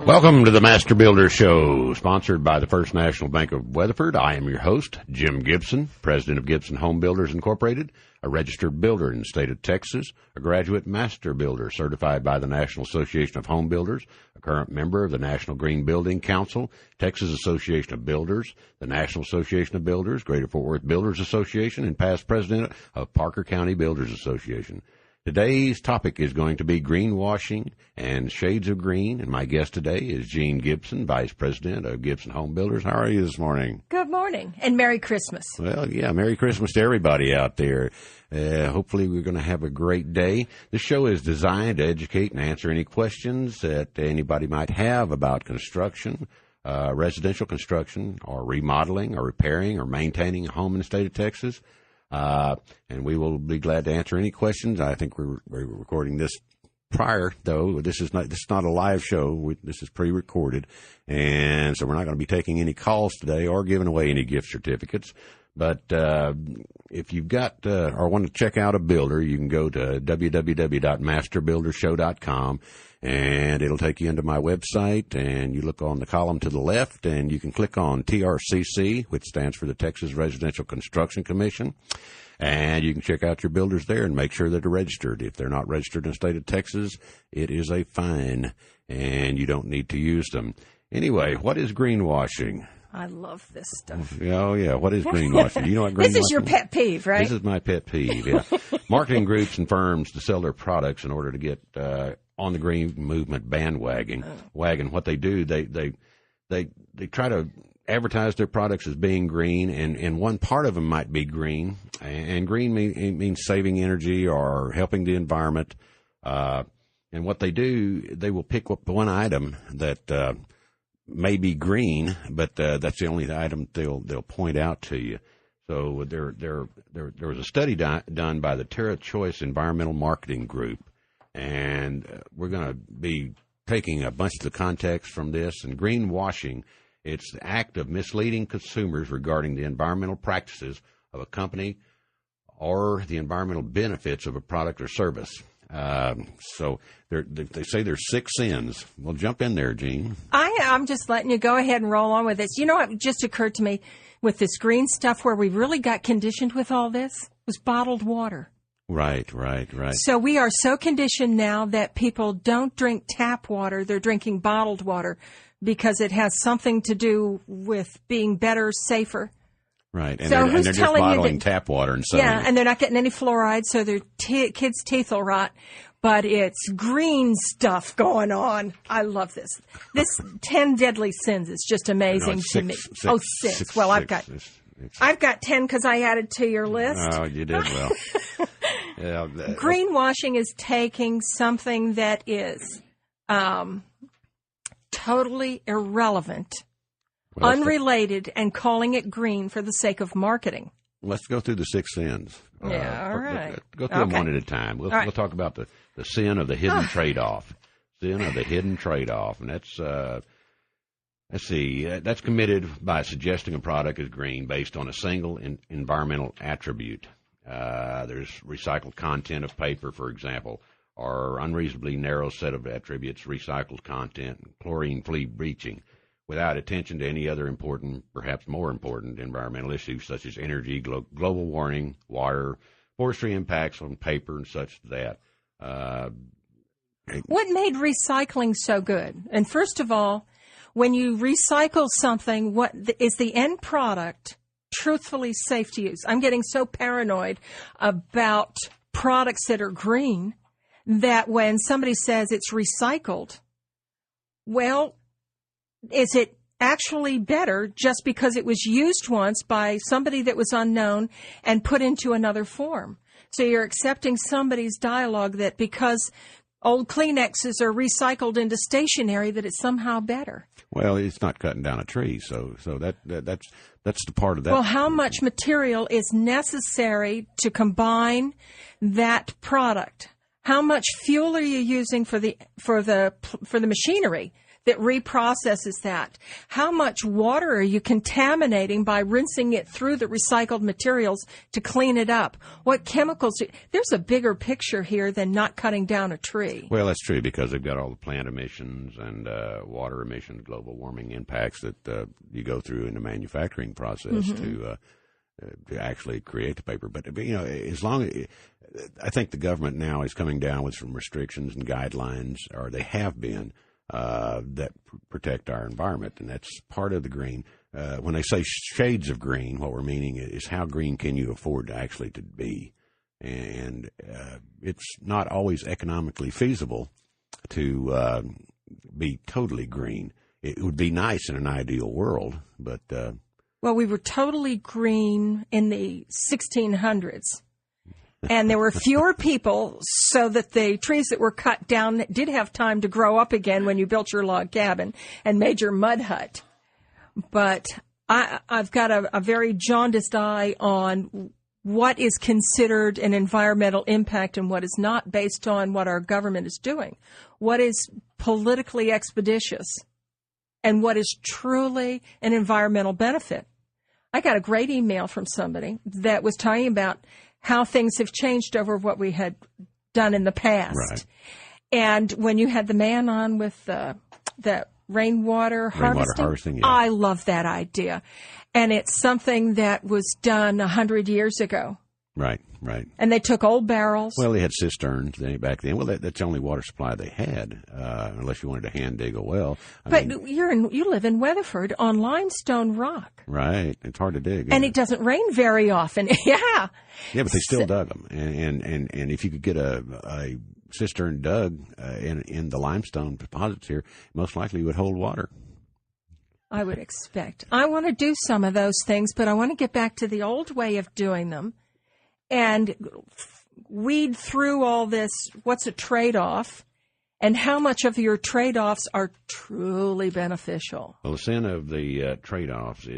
Welcome to the Master Builder Show, sponsored by the First National Bank of Weatherford. I am your host, Jim Gibson, president of Gibson Home Builders Incorporated, a registered builder in the state of Texas, a graduate master builder certified by the National Association of Home Builders, a current member of the National Green Building Council, Texas Association of Builders, the National Association of Builders, Greater Fort Worth Builders Association, and past president of Parker County Builders Association. Today's topic is going to be greenwashing and shades of green, and my guest today is Jean Gibson, Vice President of Gibson Home Builders. How are you this morning? Good morning, and Merry Christmas. Well, yeah, Merry Christmas to everybody out there. Hopefully we're going to have a great day. This show is designed to educate and answer any questions that anybody might have about construction, residential construction, or remodeling, or repairing, or maintaining a home in the state of Texas. And we will be glad to answer any questions. I think we're recording this prior, though. This is not a live show. This is pre-recorded, and so we're not going to be taking any calls today or giving away any gift certificates. But if you've got or want to check out a builder, you can go to www.masterbuildershow.com, and it'll take you into my website, and you look on the column to the left, and you can click on TRCC, which stands for the Texas Residential Construction Commission, and you can check out your builders there and make sure that they're registered. If they're not registered in the state of Texas, it is a fine, and you don't need to use them. Anyway, what is greenwashing? I love this stuff. Oh, yeah. What is greenwashing? Do you know what greenwashing is? This is your pet peeve, right? This is my pet peeve, yeah. Marketing groups and firms to sell their products in order to get on the green movement bandwagon. What they do, they try to advertise their products as being green, and one part of them might be green, and green means saving energy or helping the environment. And what they do, they will pick up one item that may be green, but that's the only item they'll point out to you. So there was a study done by the Terra Choice Environmental Marketing Group, and we're going to be taking a bunch of the context from this. And greenwashing, it's the act of misleading consumers regarding the environmental practices of a company or the environmental benefits of a product or service. So they say there's 6 sins. Well, jump in there, Jean. I'm just letting you go ahead and roll on with this. You know what just occurred to me with this green stuff, where we really got conditioned with all this, was bottled water. Right. So we are so conditioned now that people don't drink tap water. They're drinking bottled water because it has something to do with being better, safer. Right, and so they're just bottling tap water and selling it. And they're not getting any fluoride, so their kids' teeth will rot. But it's green stuff going on. I love this. This 10 deadly sins is just amazing to me. Six. Well, I've got 10 because I added to your list. Oh, you did well. Yeah, greenwashing is taking something that is totally irrelevant, unrelated, and calling it green for the sake of marketing. Let's go through the 6 sins. Yeah, all right. Go through them one at a time. We'll talk about the sin of the hidden trade-off. Sin of the hidden trade-off. And that's, that's committed by suggesting a product is green based on a single environmental attribute. There's recycled content of paper, for example, or unreasonably narrow set of attributes, recycled content, chlorine-free bleaching, without attention to any other important, perhaps more important, environmental issues such as energy, global warming, water, forestry impacts on paper, and such as that. What made recycling so good? And first of all, when you recycle something, what is the end product truthfully safe to use? I'm getting so paranoid about products that are green that when somebody says it's recycled, well, is it actually better just because it was used once by somebody that was unknown and put into another form? So you're accepting somebody's dialogue that because old Kleenexes are recycled into stationery that it's somehow better. Well, it's not cutting down a tree, so that's the part of that. Well, how much material is necessary to combine that product? How much fuel are you using for the machinery that reprocesses that? How much water are you contaminating by rinsing it through the recycled materials to clean it up? What chemicals? There's a bigger picture here than not cutting down a tree. Well, that's true because they've got all the plant emissions and water emissions, global warming impacts that you go through in the manufacturing process to actually create the paper. But as long as I think the government now is coming down with some restrictions and guidelines, or they have been, that protect our environment, and that's part of the green. When they say shades of green, what we're meaning is how green can you afford to actually to be, and it's not always economically feasible to be totally green. It would be nice in an ideal world, but well, we were totally green in the 1600s. And there were fewer people, so that the trees that were cut down did have time to grow up again when you built your log cabin and made your mud hut. But I've got a very jaundiced eye on what is considered an environmental impact and what is not, based on what our government is doing. What is politically expeditious and what is truly an environmental benefit. I got a great email from somebody that was talking about how things have changed over what we had done in the past. Right. And when you had the man on with the rainwater harvesting, yeah. I love that idea. And it's something that was done 100 years ago. Right, right. And they took old barrels. Well, they had cisterns back then. Well, that's the only water supply they had, unless you wanted to hand dig a well. But you live in Weatherford on limestone rock. Right. It's hard to dig. And it doesn't rain very often. Yeah. Yeah, but they still dug them. And if you could get a cistern dug in the limestone deposits here, most likely it would hold water. I would expect. I want to do some of those things, but I want to get back to the old way of doing them and weed through all this, what's a trade-off, and how much of your trade-offs are truly beneficial. Well, the sin of the trade-offs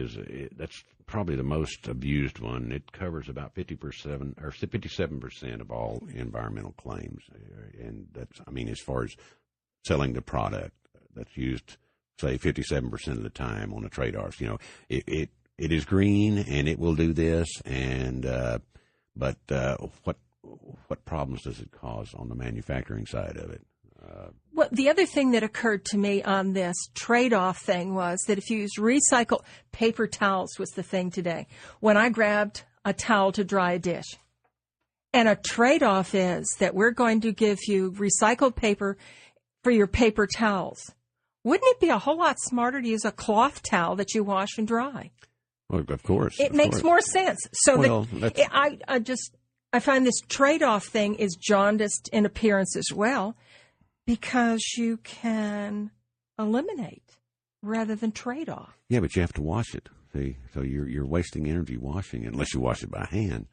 that's probably the most abused one. It covers about 50% or 57% of all environmental claims, and that's, as far as selling the product, that's used, say, 57% of the time on the trade-offs. It is green and it will do this, but what problems does it cause on the manufacturing side of it? Well, the other thing that occurred to me on this trade-off thing was that if you use recycled paper towels was the thing today. When I grabbed a towel to dry a dish, and a trade-off is that we're going to give you recycled paper for your paper towels. Wouldn't it be a whole lot smarter to use a cloth towel that you wash and dry? Well, of course. It makes more sense. So I find this trade-off thing is jaundiced in appearance as well, because you can eliminate rather than trade off. Yeah, but you have to wash it. See, so you're wasting energy washing it, unless you wash it by hand.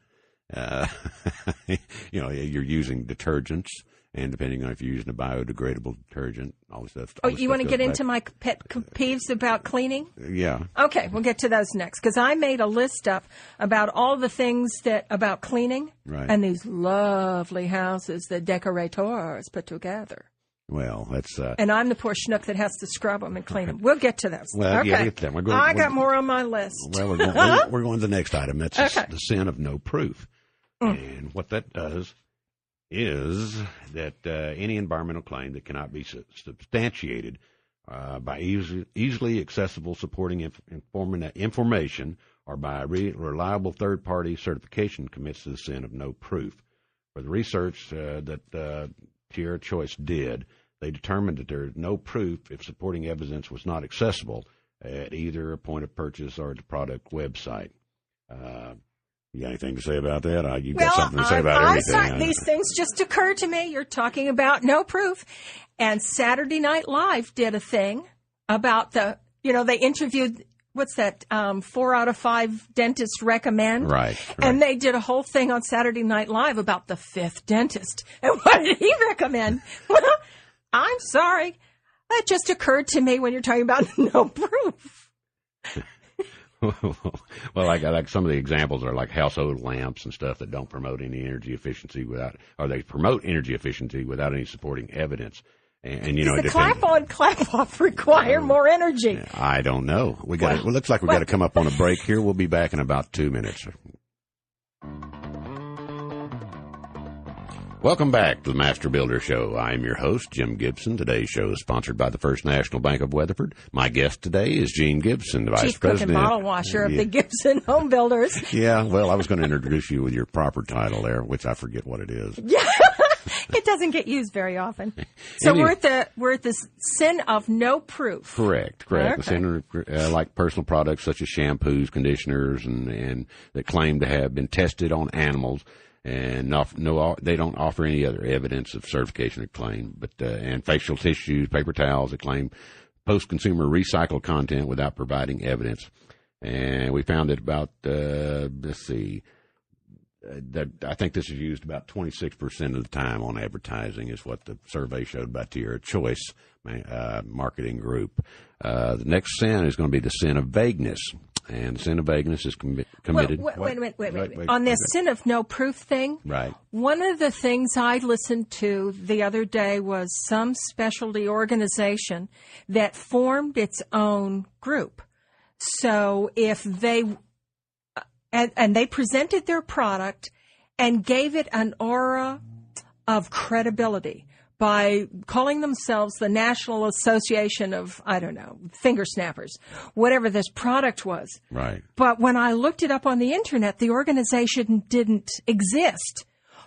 You're using detergents, and depending on if you're using a biodegradable detergent, all this stuff. Oh, you want to get into my pet peeves about cleaning? Yeah. Okay, we'll get to those next, because I made a list up about all the things about cleaning, right, and these lovely houses that decorators put together. Well, that's... and I'm the poor schnook that has to scrub them and clean them. We'll get to those. Well, okay. Yeah, get to them. I got more on my list. Well, we're going to the next item. That's the sin of no proof. And what that does is that any environmental claim that cannot be substantiated by easily accessible supporting information or by reliable third-party certification commits to the sin of no proof. For the research that Tierra Choice did, they determined that there is no proof if supporting evidence was not accessible at either a point of purchase or at the product website. You got anything to say about that? You've got something to say about everything. These things just occurred to me. You're talking about no proof. And Saturday Night Live did a thing about they interviewed, 4 out of 5 dentists recommend. Right. And they did a whole thing on Saturday Night Live about the 5th dentist. And what did he recommend? Well, I'm sorry. That just occurred to me when you're talking about no proof. Well, like some of the examples are like household lamps and stuff that don't promote any energy efficiency they promote energy efficiency without any supporting evidence. And you know, does the clap on, clap off require more energy? I don't know. It looks like we got to come up on a break here. We'll be back in about 2 minutes. Welcome back to the Master Builder Show. I'm your host, Jim Gibson. Today's show is sponsored by the First National Bank of Weatherford. My guest today is Gene Gibson, the Vice President. Chief Cook and Bottle Washer of the Gibson Home Builders. Yeah, well, I was going to introduce you with your proper title there, which I forget what it is. Yeah. It doesn't get used very often. So anyway, we're at the sin of no proof. Correct. Okay. The sin of, like personal products such as shampoos, conditioners, and that claim to have been tested on animals, and they don't offer any other evidence of certification or claim. But and facial tissues, paper towels that claim post-consumer recycled content without providing evidence. And we found that about that I think this is used about 26% of the time on advertising is what the survey showed by Tierra Choice marketing group. The next sin is going to be the sin of vagueness. And the sin of vagueness is committed. Wait. On this sin of no proof thing, right. One of the things I listened to the other day was some specialty organization that formed its own group. So if they... And they presented their product and gave it an aura of credibility by calling themselves the National Association of, I don't know, finger snappers, whatever this product was. Right. But when I looked it up on the Internet, the organization didn't exist.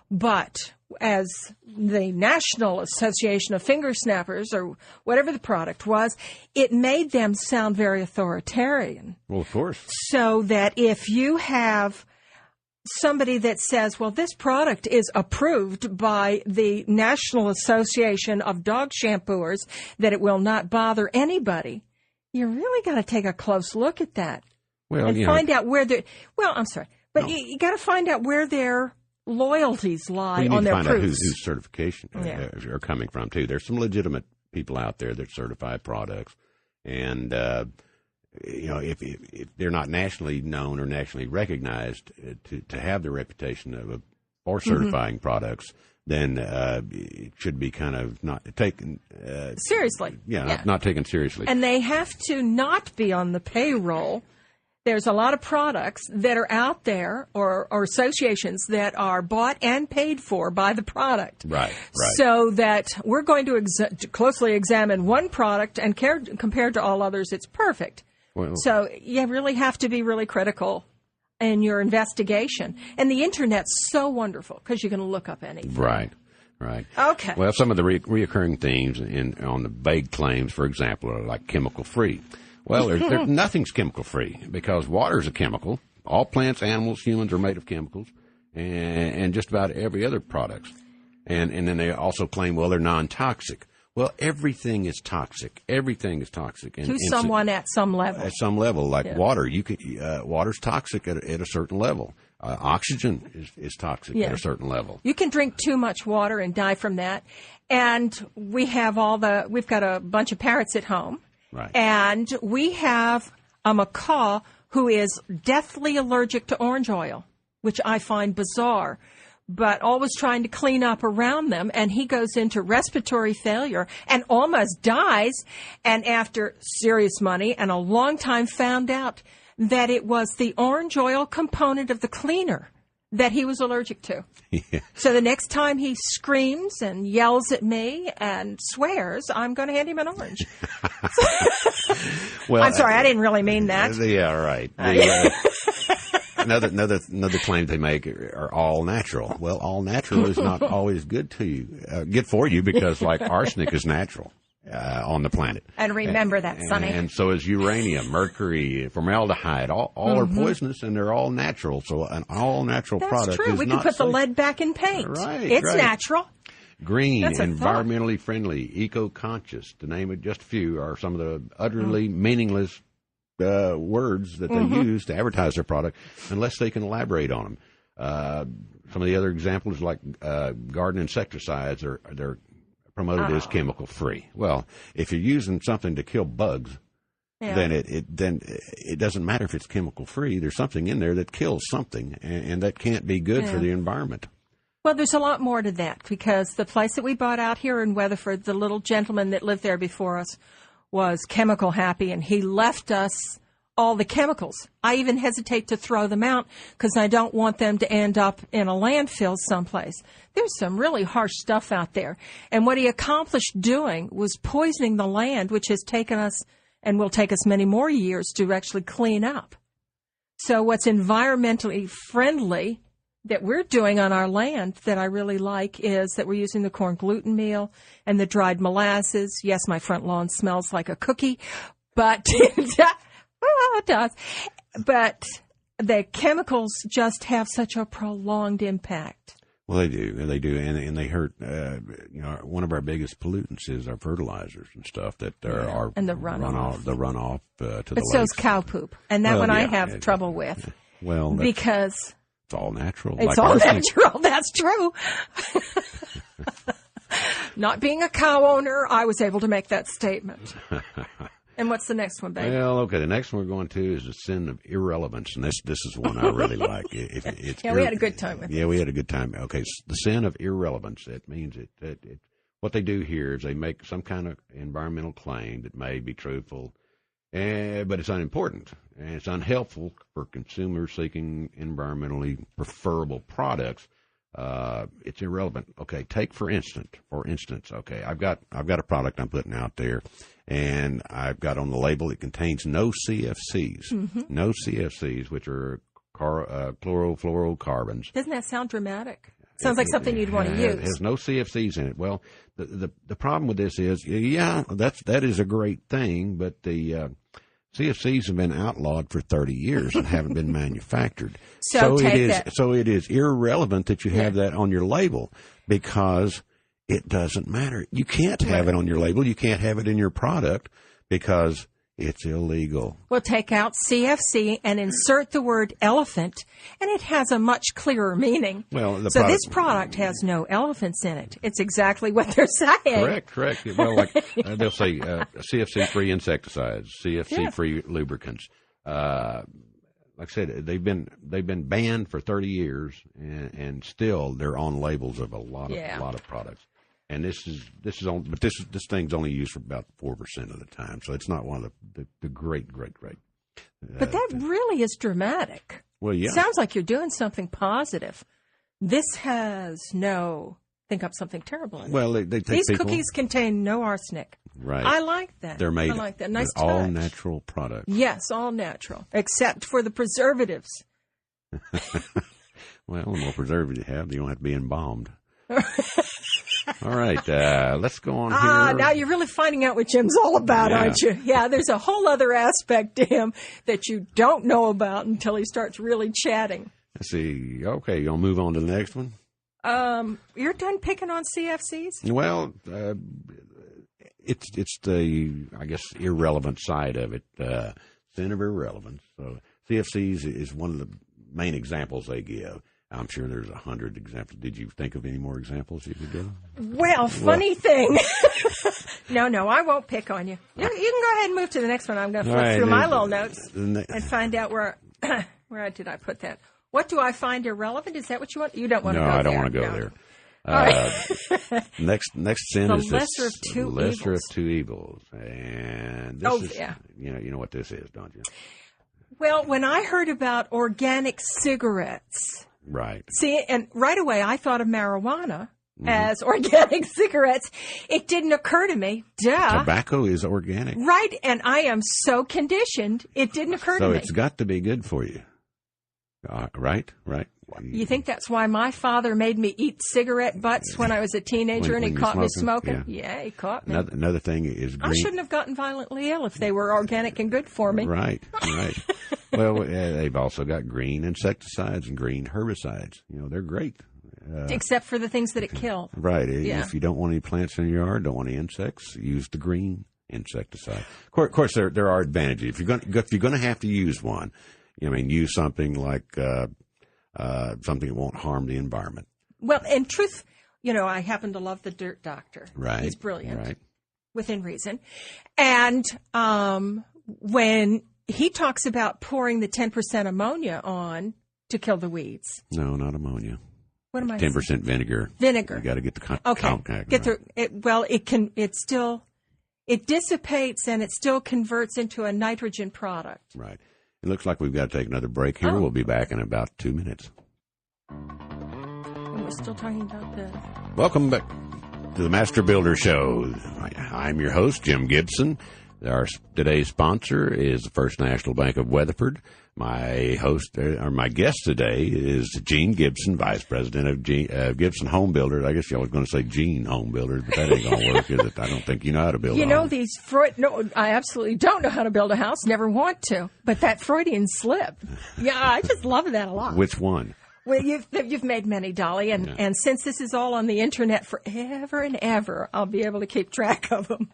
But as the National Association of Finger Snappers, or whatever the product was, it made them sound very authoritarian. Well, of course. So that if you have somebody that says, well, this product is approved by the National Association of Dog Shampooers, that it will not bother anybody, you really got to take a close look at that. Well, and find out where they're... Well, I'm sorry. But you got to find out where their loyalties lie on their proofs. You need to find out whose certification are coming from, too. There's some legitimate people out there that certify products. And, if they're not nationally known or nationally recognized to have the reputation for certifying products, then it should be kind of not taken seriously. Not taken seriously. And they have to not be on the payroll. There's a lot of products that are out there or associations that are bought and paid for by the product. Right. So that we're going to closely examine one product, and compared to all others, it's perfect. Well, so you really have to be really critical in your investigation. And the Internet's so wonderful because you can look up anything. Right. Okay. Well, some of the reoccurring themes on the vague claims, for example, are like chemical-free. Well, nothing's chemical-free because water is a chemical. All plants, animals, humans are made of chemicals, and just about every other product. And then they also claim, well, they're non-toxic. Well, everything is toxic. Everything is toxic. To someone at some level. At some level, like water. Water's toxic at a certain level. Oxygen is toxic at a certain level. You can drink too much water and die from that. And we've got a bunch of parrots at home. Right. And we have a macaw who is deathly allergic to orange oil, which I find bizarre, but always trying to clean up around them. And he goes into respiratory failure and almost dies. And after serious money and a long time found out that it was the orange oil component of the cleaner that he was allergic to. Yeah. So the next time he screams and yells at me and swears, I'm going to hand him an orange. Well, I'm sorry, I didn't really mean that. Yeah, right. Another claim they make are all natural. Well, all natural is not always good for you because like arsenic is natural. On the planet. And remember that, Sonny. And so is uranium, mercury, formaldehyde. All are poisonous, and they're all natural. So an all-natural product is not That's true. We can put the lead back in paint. Right. It's natural. Green, environmentally friendly, eco-conscious, to name it just a few, are some of the utterly meaningless words that they use to advertise their product unless they can elaborate on them. Some of the other examples like garden insecticides they're promoted as chemical free. Well, if you're using something to kill bugs, then it doesn't matter if it's chemical free. There's something in there that kills something, and that can't be good for the environment. Well, there's a lot more to that because the place that we bought out here in Weatherford, the little gentleman that lived there before us was chemical happy, and he left us all the chemicals. I even hesitate to throw them out because I don't want them to end up in a landfill someplace. There's some really harsh stuff out there. And what he accomplished doing was poisoning the land, which has taken us and will take us many more years to actually clean up. So what's environmentally friendly that we're doing on our land that I really like is that we're using the corn gluten meal and the dried molasses. Yes, my front lawn smells like a cookie, but it does. But the chemicals just have such a prolonged impact. Well, they do, and they hurt. One of our biggest pollutants is our fertilizers and stuff that are and the runoff, to the lakes. But so is cow poop, and that one I have trouble with. Well, because it's all natural. It's all natural. That's true. Not being a cow owner, I was able to make that statement. And what's the next one, baby? Well, okay, the next one we're going to is the sin of irrelevance, and this is one I really like. We had a good time with it. Yeah, we had a good time. Okay, the sin of irrelevance. It means what they do here is they make some kind of environmental claim that may be truthful, but it's unimportant, and it's unhelpful for consumers seeking environmentally preferable products. It's irrelevant. Okay, take for instance. Okay, I've got a product I'm putting out there, and I've got on the label it contains no CFCs, no CFCs, which are chlorofluorocarbons. Doesn't that sound dramatic? Sounds like something you'd want to use. It has no CFCs in it. Well, the problem with this is, that is a great thing, but the CFCs have been outlawed for 30 years and haven't been manufactured. So it is irrelevant that you have that on your label because it doesn't matter. You can't have it on your label. You can't have it in your product because it's illegal. Well, take out CFC and insert the word elephant, and it has a much clearer meaning. Well, this product has no elephants in it. It's exactly what they're saying. Correct. Well, like they'll say CFC-free insecticides, CFC-free lubricants. Like I said, they've been banned for 30 years, and still they're on labels of a lot of products. And this thing's only used for about 4% of the time, so it's not one of the great. But that really is dramatic. Well, yeah. Sounds like you're doing something positive. This has think up something terrible in it. Well, these cookies contain no arsenic. Right. I like that. They're made. I like that. Nice touch. All natural products. Yes, all natural, except for the preservatives. Well, the more preservatives you have, you don't have to be embalmed. All right, let's go on here. Now you're really finding out what Jim's all about, aren't you? Yeah, there's a whole other aspect to him that you don't know about until he starts really chatting. Let's see. Okay, you want to move on to the next one? You're done picking on CFCs? Well, it's the, I guess, irrelevant side of it. Sin of irrelevance. So CFCs is one of the main examples they give. I'm sure there's 100 examples. Did you think of any more examples you could give? Well, funny thing. No, I won't pick on you. You can go ahead and move to the next one. I'm going to flip through my little notes and find out where did I put that. What do I find irrelevant? Is that what you want? You don't want to go there. No, I don't want to go there. Right. Next sin is the lesser of two evils. And this you know what this is, don't you? Well, when I heard about organic cigarettes. Right. See, and right away I thought of marijuana as organic cigarettes. It didn't occur to me. Duh. Tobacco is organic. Right, and I am so conditioned, it didn't occur to me. So it's got to be good for you. Right. You think that's why my father made me eat cigarette butts when I was a teenager and he caught me smoking? Yeah, he caught me. Another thing is green. I shouldn't have gotten violently ill if they were organic and good for me. Right. Well, they've also got green insecticides and green herbicides. They're great. Except for the things that it kill. Right. Yeah. If you don't want any plants in your yard, don't want any insects, use the green insecticide. Of course, there are advantages. If you're going to have to use one, use something like something that won't harm the environment. Well, in truth, I happen to love the Dirt Doctor. Right. He's brilliant. Right. Within reason. And when he talks about pouring the 10% ammonia on to kill the weeds. No, not ammonia. What am I 10% vinegar. Vinegar. You got to get the Okay. Get the it dissipates and it still converts into a nitrogen product. Right. It looks like we've got to take another break here. We'll be back in about 2 minutes. And we're still talking about this. Welcome back to the Master Builder Show. I'm your host, Jim Gibson. Today's sponsor is the First National Bank of Weatherford. My guest today is Gene Gibson, Vice President of Gibson Home Builders. I guess y'all was going to say Gene Home Builders, but that ain't going to work, is it? I don't think you know how to build a home. No, I absolutely don't know how to build a house, never want to. But that Freudian slip, yeah, I just love that a lot. Which one? Well, you've made many, Dolly, and since this is all on the internet forever and ever, I'll be able to keep track of them.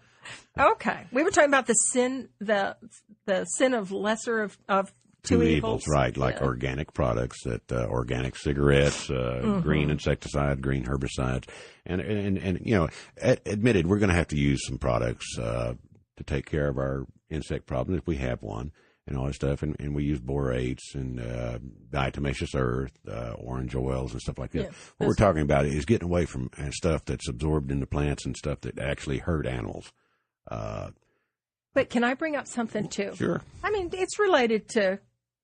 Okay, we were talking about the sin of lesser of two evils, right? Like organic products, organic cigarettes, green insecticide, green herbicides, and you know, admitted we're going to have to use some products to take care of our insect problem if we have one. And all that stuff, and we use borates and diatomaceous earth, orange oils and stuff like that. Yeah, what we're talking about is getting away from stuff that's absorbed into plants and stuff that actually hurt animals. But can I bring up something too? Sure. I mean, it's related to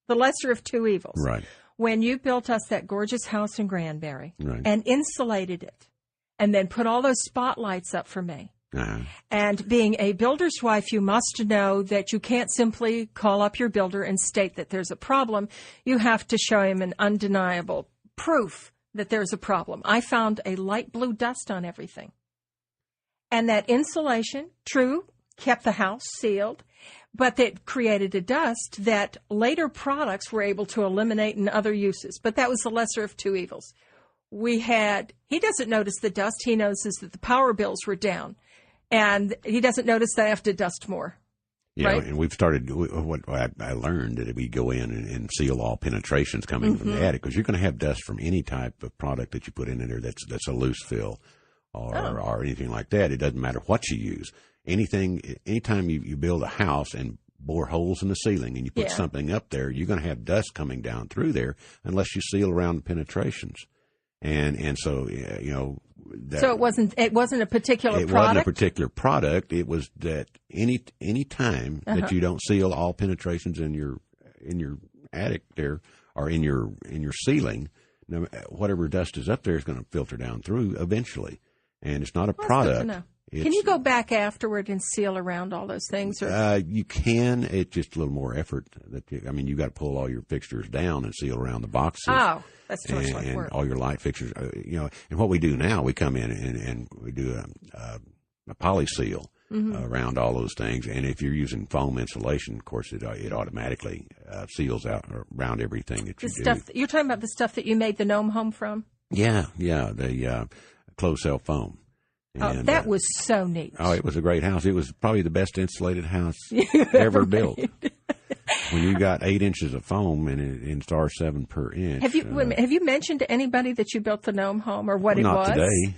the lesser of two evils. Right. When you built us that gorgeous house in Granbury and insulated it, and then put all those spotlights up for me. Uh-huh. And being a builder's wife, you must know that you can't simply call up your builder and state that there's a problem. You have to show him an undeniable proof that there's a problem. I found a light blue dust on everything. And that insulation, true, kept the house sealed, but that created a dust that later products were able to eliminate in other uses. But that was the lesser of two evils. He doesn't notice the dust. He notices that the power bills were down. And he doesn't notice that I have to dust more. Yeah, right? And we've started, what I learned that we go in and seal all penetrations coming from the attic, because you're going to have dust from any type of product that you put in there that's a loose fill or anything like that. It doesn't matter what you use. Anytime you build a house and bore holes in the ceiling and you put something up there, you're going to have dust coming down through there unless you seal around the penetrations. And so, you know. So it wasn't a particular product? It wasn't a particular product. It was that any time that you don't seal all penetrations in your attic there or in your ceiling, whatever dust is up there is going to filter down through eventually. And it's not a product. Can you go back afterward and seal around all those things? Or? You can. It's just a little more effort. You got to pull all your fixtures down and seal around the boxes. Oh, that's too much and work. All your light fixtures. And what we do now, we come in and we do a poly seal around all those things. And if you're using foam insulation, of course, it automatically seals out around everything that you do. You're talking about the stuff that you made the gnome home from? Yeah, the closed cell foam. And, that was so neat. Oh, it was a great house. It was probably the best insulated house ever built. When you got 8 inches of foam and it's R7 per inch. Have you mentioned to anybody that you built the gnome home or what it was? Not today.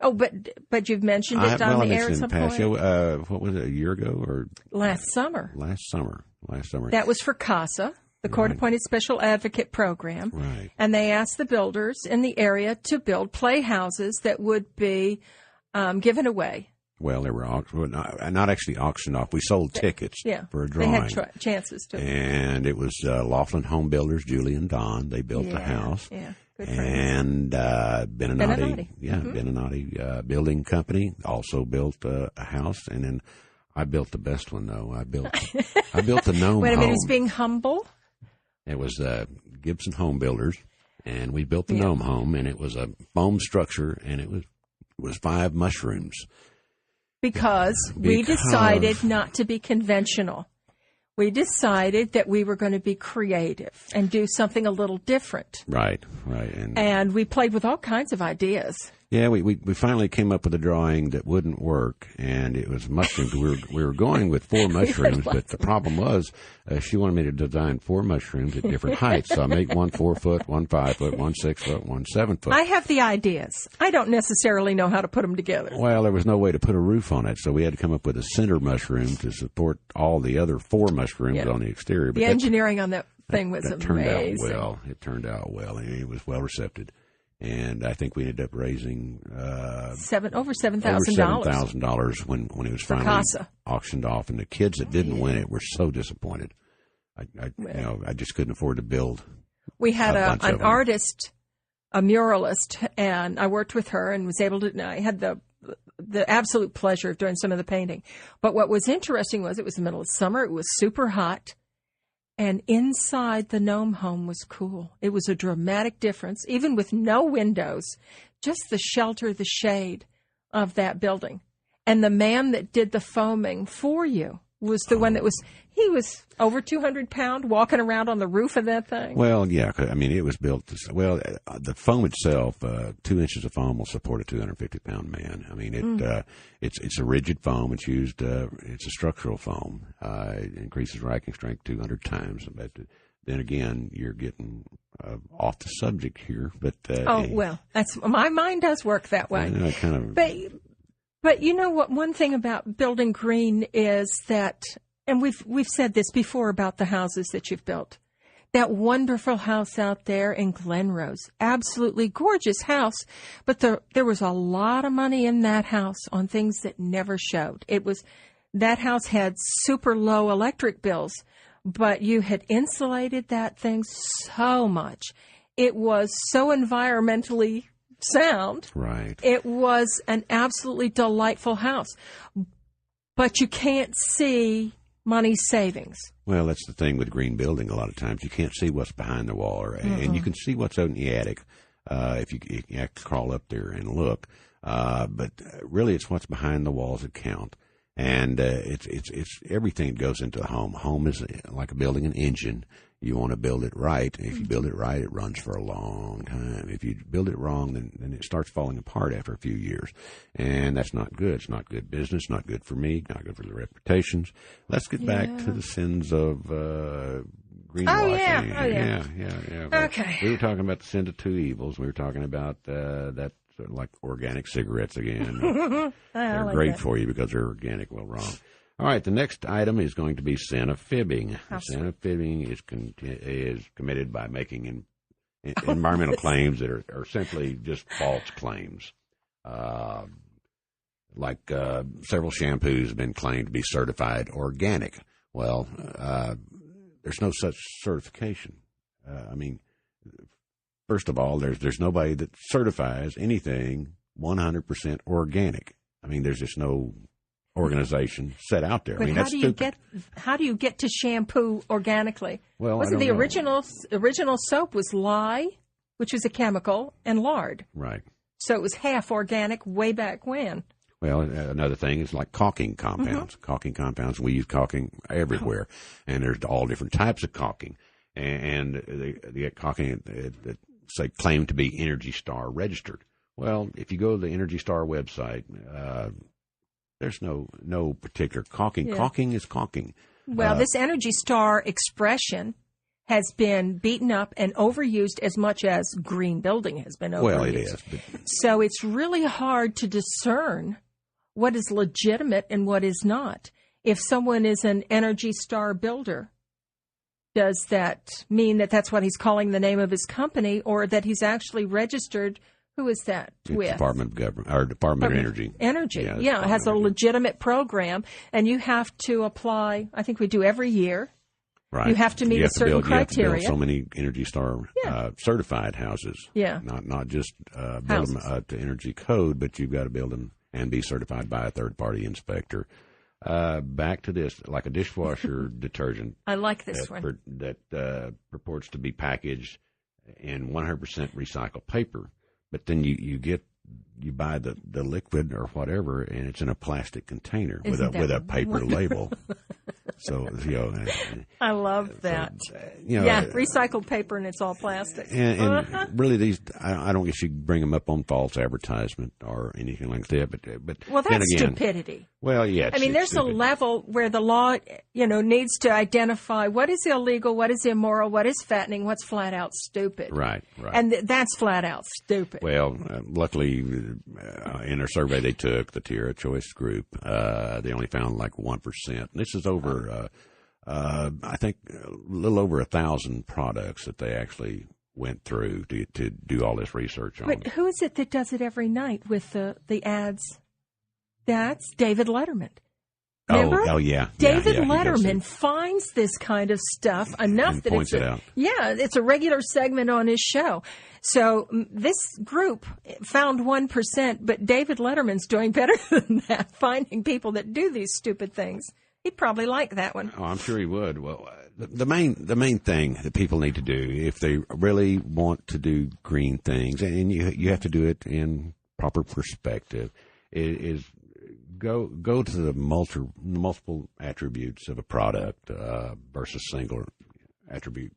Oh, but you've mentioned it on the air at some point? What was it, a year ago or last summer? Last summer. That was for CASA, the Court-Appointed Special Advocate Program. Right. And they asked the builders in the area to build playhouses that would be given away. Well, they were not actually auctioned off. We sold tickets for a drawing. They had chances to. And it was Laughlin Home Builders, Julie and Don. They built the house. Yeah, good and Benanati. Yeah, Benanati Building Company also built a house. And then I built the best one, though. I built the gnome Wait a minute, home. he's being humble? It was Gibson Home Builders, and we built the gnome home, and it was a foam structure, and it was 5 mushrooms. Because we decided not to be conventional. We decided that we were going to be creative and do something a little different. Right. And we played with all kinds of ideas. Yeah, we finally came up with a drawing that wouldn't work, and it was mushrooms. We were going with 4 mushrooms, but the problem was she wanted me to design 4 mushrooms at different heights. So I made one 4 foot, one 5 foot, one 6 foot, one 7 foot. I have the ideas. I don't necessarily know how to put them together. Well, there was no way to put a roof on it, so we had to come up with a center mushroom to support all the other 4 mushrooms on the exterior. But the engineering on that thing was amazing. It turned out well, and it was well received. And I think we ended up raising over $7,000 when it was finally auctioned off. And the kids that didn't win it were so disappointed. I just couldn't afford to build. We had an artist, a muralist, and I worked with her and was able to. I had the absolute pleasure of doing some of the painting. But what was interesting was it was the middle of summer. It was super hot. And inside the gnome home was cool. It was a dramatic difference, even with no windows, just the shelter, the shade of that building. And the man that did the foaming for you was the one that he was over 200 pounds walking around on the roof of that thing. Well, yeah, I mean, it was built the foam itself, 2 inches of foam will support a 250-pound man. I mean, it's a rigid foam. It's used, it's a structural foam. It increases racking strength 200 times. But then again, you're getting off the subject here. But that's my mind does work that way. But you know what? One thing about building green is that, and we've said this before about the houses that you've built. That wonderful house out there in Glenrose, absolutely gorgeous house, but there was a lot of money in that house on things that never showed. That house had super low electric bills, but you had insulated that thing so much. It was so environmentally sound. Right. It was an absolutely delightful house. But you can't see money savings. Well, that's the thing with green building. A lot of times you can't see what's behind the wall, and you can see what's out in the attic if you have to crawl up there and look. But really, it's what's behind the walls that count. And it's everything that goes into a home. Home is like building an engine. You want to build it right. If you build it right, it runs for a long time. If you build it wrong, then it starts falling apart after a few years. And that's not good. It's not good business, not good for me, not good for the reputations. Let's get back to the sins of greenwashing. Yeah. Okay. We were talking about the sin of two evils. We were talking about that sort of like organic cigarettes again. They're great for you because they're organic. Well, wrong. All right, the next item is going to be sin of fibbing. Sin of fibbing is committed by making environmental claims that are simply just false claims. Several shampoos have been claimed to be certified organic. Well, there's no such certification. First of all, there's nobody that certifies anything 100% organic. I mean, there's just no organization set out there. But how do you get to shampoo organically? Well, wasn't the original soap was lye, which was a chemical, and lard. Right. So it was half organic way back when. Well, another thing is like caulking compounds. Caulking compounds, we use caulking everywhere, and there's all different types of caulking. And the caulking that say claim to be Energy Star registered. Well, if you go to the Energy Star website, there's no particular caulking. Yeah. Caulking is caulking. Well, this Energy Star expression has been beaten up and overused as much as green building has been overused. Well, it is. So it's really hard to discern what is legitimate and what is not. If someone is an Energy Star builder, does that mean that that's what he's calling the name of his company, or that he's actually registered? Who is that with? Department of Government or Department of Energy. Energy, yeah, it has a legitimate program, and you have to apply. I think we do every year. Right. You have to meet a certain criteria. You have to build so many Energy Star certified houses. Yeah. Not just build them to Energy Code, but you've got to build them and be certified by a third-party inspector. Back to this, like a dishwasher detergent. I like this one. That purports to be packaged in 100% recycled paper. But then you buy the liquid or whatever, and it's in a plastic container with a paper label. So I love that. Recycled paper, and it's all plastic. And really, these I don't guess you bring them up on false advertisement or anything like that. But that's stupidity. Well, yeah. I mean, there's a level where the law, needs to identify what is illegal, what is immoral, what is fattening, what's flat out stupid. Right. And that's flat out stupid. Well, luckily, in a survey they took, the Tierra Choice Group, they only found like 1%. And this is over, I think, a little over 1,000 products that they actually went through to do all this research on. But who is it that does it every night with the ads? That's David Letterman. Remember? Oh, yeah. David Letterman finds this kind of stuff enough that points it out. Yeah, it's a regular segment on his show. So this group found 1%, but David Letterman's doing better than that, finding people that do these stupid things. He'd probably like that one. Oh, I'm sure he would. Well, the main thing that people need to do if they really want to do green things, and you have to do it in proper perspective, is go to the multiple attributes of a product versus single attribute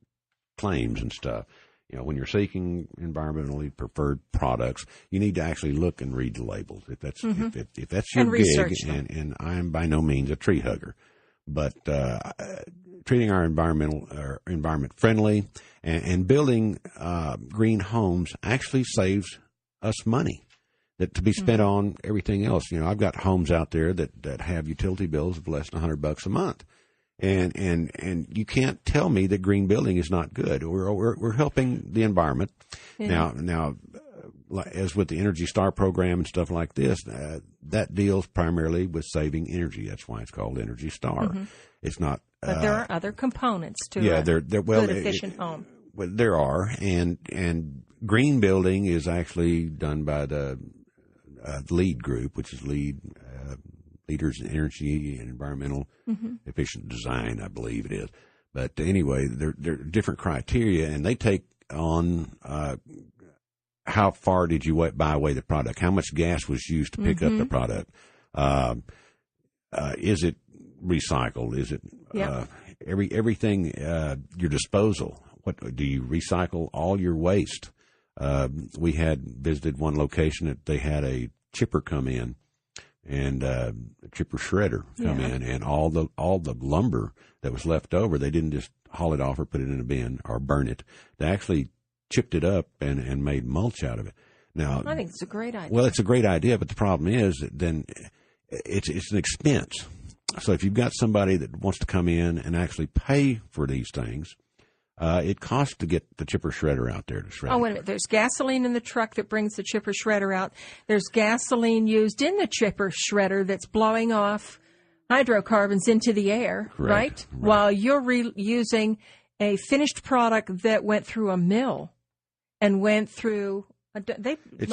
claims and stuff. When you're seeking environmentally preferred products, you need to actually look and read the labels. If that's if that's your gig, and I'm by no means a tree hugger, but treating our environment friendly and building green homes actually saves us money that to be spent on everything else. I've got homes out there that have utility bills of less than $100 a month. And you can't tell me that green building is not good. We're helping the environment. Yeah. Now, as with the Energy Star program and stuff like this, that deals primarily with saving energy. That's why it's called Energy Star. It's not. But there are other components to good efficient home. Well, there are, and green building is actually done by the LEED group, which is Leaders in Energy and Environmental Efficient Design, I believe it is. But anyway, there are different criteria, and they take on how far did you buy away the product, how much gas was used to pick up the product, is it recycled, is it everything your disposal. What do you recycle all your waste? We had visited one location that they had a chipper come in. And a chipper shredder come in, and all the lumber that was left over, they didn't just haul it off or put it in a bin or burn it. They actually chipped it up and made mulch out of it. Now, I think it's a great idea. Well, it's a great idea, but the problem is that then it's an expense. So if you've got somebody that wants to come in and actually pay for these things, it costs to get the chipper shredder out there to shred. Oh, wait a minute. There's gasoline in the truck that brings the chipper shredder out. There's gasoline used in the chipper shredder that's blowing off hydrocarbons into the air, right? While you're using a finished product that went through a mill and went through a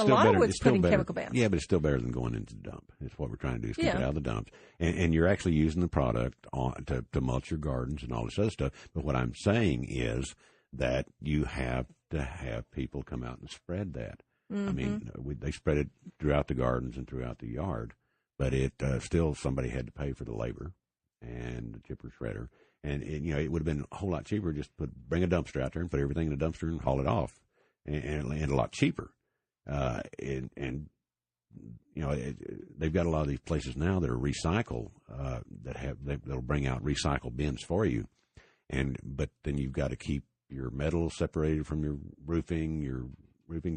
lot of it's put in chemical baths. Yeah, but it's still better than going into the dump. It's what we're trying to do is get it out of the dumps. And you're actually using the product to mulch your gardens and all this other stuff. But what I'm saying is that you have to have people come out and spread that. I mean, they spread it throughout the gardens and throughout the yard. But it still somebody had to pay for the labor and the chipper shredder. And it would have been a whole lot cheaper just bring a dumpster out there and put everything in the dumpster and haul it off. And a lot cheaper. They've got a lot of these places now that are recycle, that'll bring out recycle bins for you. But then you've got to keep your metal separated from your roofing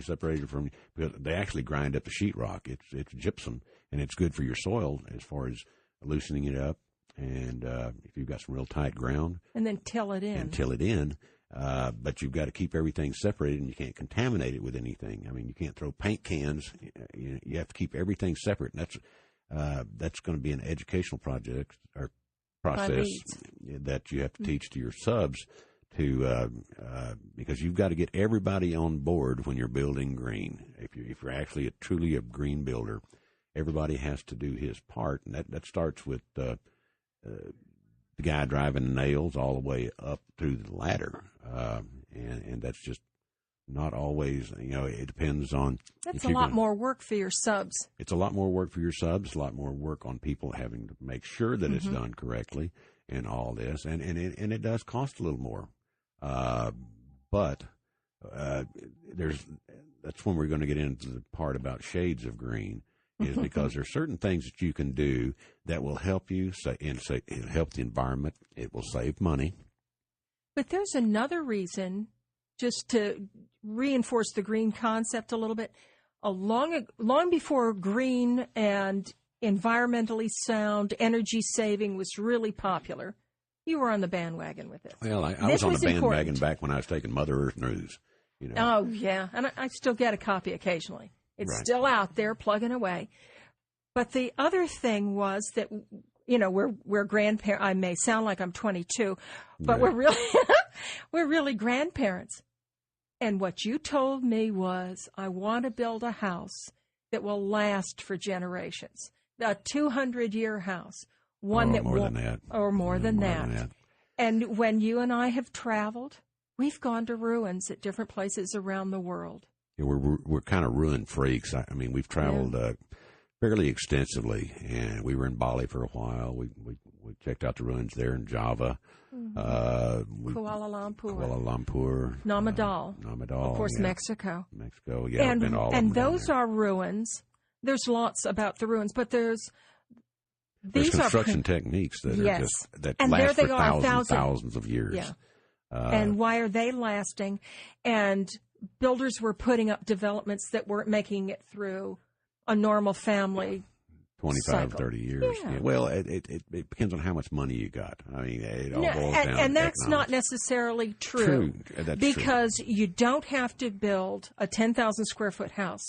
separated from, because they actually grind up the sheetrock. It's gypsum, and it's good for your soil as far as loosening it up. And if you've got some real tight ground. And then till it in. But you've got to keep everything separated, and you can't contaminate it with anything. I mean, you can't throw paint cans. You have to keep everything separate. And that's going to be an educational project or process that you have to teach to your subs because you've got to get everybody on board when you're building green. If you're actually truly a green builder, everybody has to do his part, and that starts with the guy driving nails all the way up through the ladder. And that's just not always, it depends on. That's a lot more work for your subs. It's a lot more work for your subs, a lot more work on people having to make sure that it's done correctly and all this. And it does cost a little more. But that's when we're going to get into the part about shades of green. Is because there are certain things that you can do that will help you, it'll help the environment. It will save money. But there's another reason, just to reinforce the green concept a little bit. Long before green and environmentally sound energy saving was really popular, you were on the bandwagon with it. Well, I was on the bandwagon back when I was taking Mother Earth news. You know. Oh, yeah. And I still get a copy occasionally. It's Right. still out there plugging away. But the other thing was that, you know, we're grandparents. I may sound like I'm 22, but Right. we're really grandparents. And what you told me was, I want to build a house that will last for generations. A 200-year house. One that more than that. Or more than More that. than that. And when you and I have traveled, we've gone to ruins at different places around the world. Yeah, we're kind of ruin freaks. I mean, we've traveled fairly extensively, and we were in Bali for a while. We checked out the ruins there in Java. Kuala Lumpur. Namadal. Of course, yeah. Mexico. Mexico, yeah. And, been all and of them those down are ruins. There's lots about the ruins, but There's these construction techniques that Yes. are just that And last there they for are, thousands of years. Yeah. And why are they lasting? And builders were putting up developments that weren't making it through a normal family 25, cycle. 30 years. Yeah. Yeah. Well, it depends on how much money you got. I mean, it all boils down to and that's not economics. necessarily true. That's because you don't have to build a 10,000 square foot house.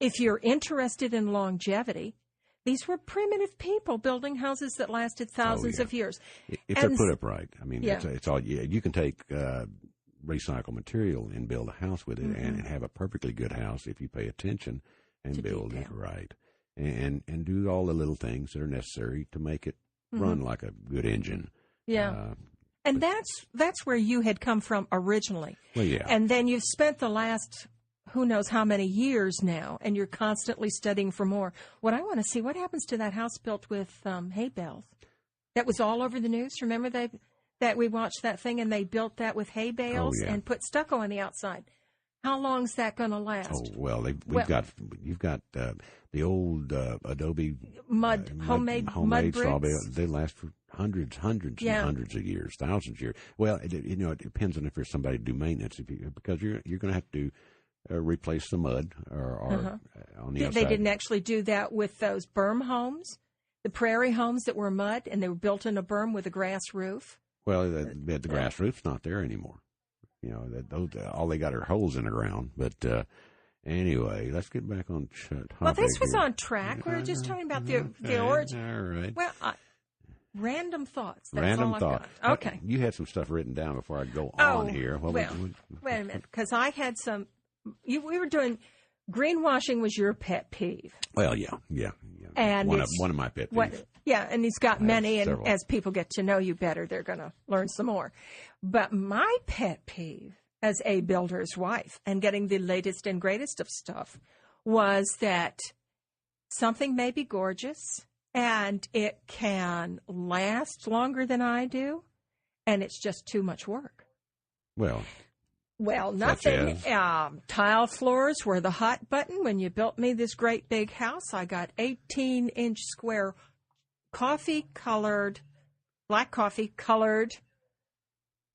If you're interested in longevity, these were primitive people building houses that lasted thousands of years. If they're put up right. I mean, Yeah. it's all. You can take recycled material and build a house with it, and have a perfectly good house if you pay attention and To build detail. it right, and do all the little things that are necessary to make it run like a good engine. Yeah. And that's where you had come from originally. Well, yeah. And then you've spent the last who knows how many years now, and you're constantly studying for more. What I want to see, what happens to that house built with hay bales? That was all over the news. Remember that we watched that thing and they built that with hay bales and put stucco on the outside. How long's that going to last? Oh well, you've got the old Adobe homemade straw bricks. bale. They last for hundreds and hundreds of years, thousands of years. Well, it depends on if there's somebody to do maintenance. Because you're going to have to replace the mud or on the outside. They didn't actually do that with those berm homes, the prairie homes that were mud and they were built in a berm with a grass roof. Well, the grass roof's not there anymore. You know, all they got are holes in the ground. But anyway, let's get back on topic. Well, this was here. on track. We were just talking about the origin. All right. Well, random thoughts. That's Random all thought. I've got. Okay. You had some stuff written down before I go on here. Wait a minute, because I had some. We were doing greenwashing was your pet peeve. Well, yeah. And one of my pet peeves. And he's got many, and several. as people get to know you better, they're going to learn some more. But my pet peeve as a builder's wife and getting the latest and greatest of stuff was that something may be gorgeous and it can last longer than I do, and it's just too much work. Well, nothing. Tile floors were the hot button. When you built me this great big house, I got 18-inch square black coffee colored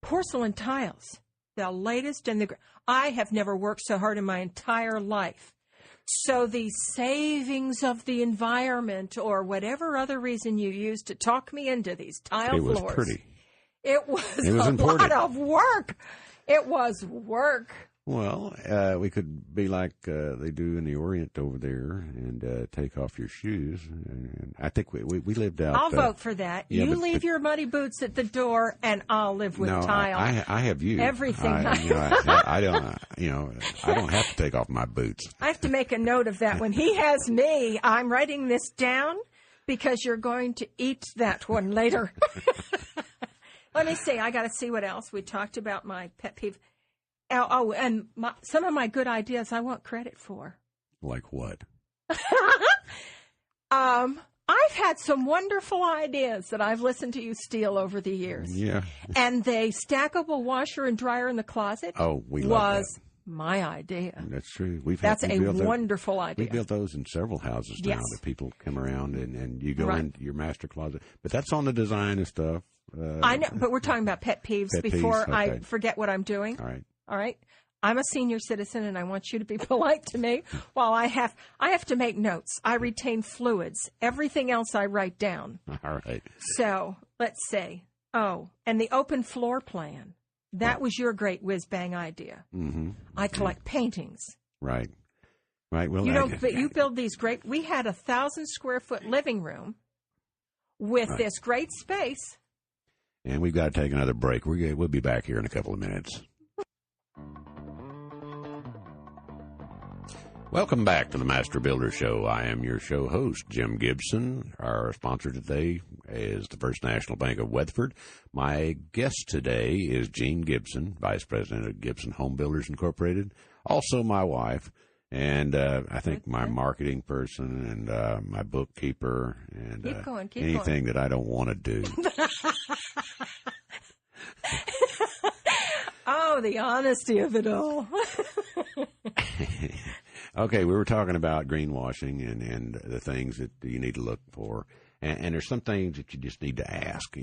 porcelain tiles. The latest and I have never worked so hard in my entire life. So the savings of the environment or whatever other reason you used to talk me into these tile floors. It was pretty. It was a important. lot of work. It was work. Well, we could be like they do in the Orient over there and take off your shoes. And I think we lived out. I'll vote for that. Yeah, you leave your muddy boots at the door, and I'll live with tile. I have you. Everything. I don't. I don't have to take off my boots. I have to make a note of that. When he has me, I'm writing this down because you're going to eat that one later. Let me see. I got to see what else. We talked about my pet peeve. Oh, and some of my good ideas I want credit for. Like what? I've had some wonderful ideas that I've listened to you steal over the years. Yeah. And the stackable washer and dryer in the closet was my idea. That's true. That's a wonderful idea. We built those in several houses now that people come around and you go into your master closet. But that's on the design and stuff. I know, but we're talking about pet peeves before I forget what I'm doing. All right. I'm a senior citizen, and I want you to be polite to me. While I have to make notes. I retain fluids. Everything else I write down. All right. So let's say, and the open floor plan. That was your great whiz-bang idea. Mm-hmm. I collect paintings. Right. Right. Well, you build these great. We had 1,000-square-foot living room with this great space. And we've got to take another break. We'll be back here in a couple of minutes. Welcome back to the Master Builder Show. I am your show host, Jim Gibson. Our sponsor today is the First National Bank of Weatherford. My guest today is Jean Gibson, Vice President of Gibson Home Builders Incorporated, also my wife, and I think my marketing person and my bookkeeper and keep anything that I don't want to do. Oh, the honesty of it all. Okay, we were talking about greenwashing and the things that you need to look for. And there's some things that you just need to ask,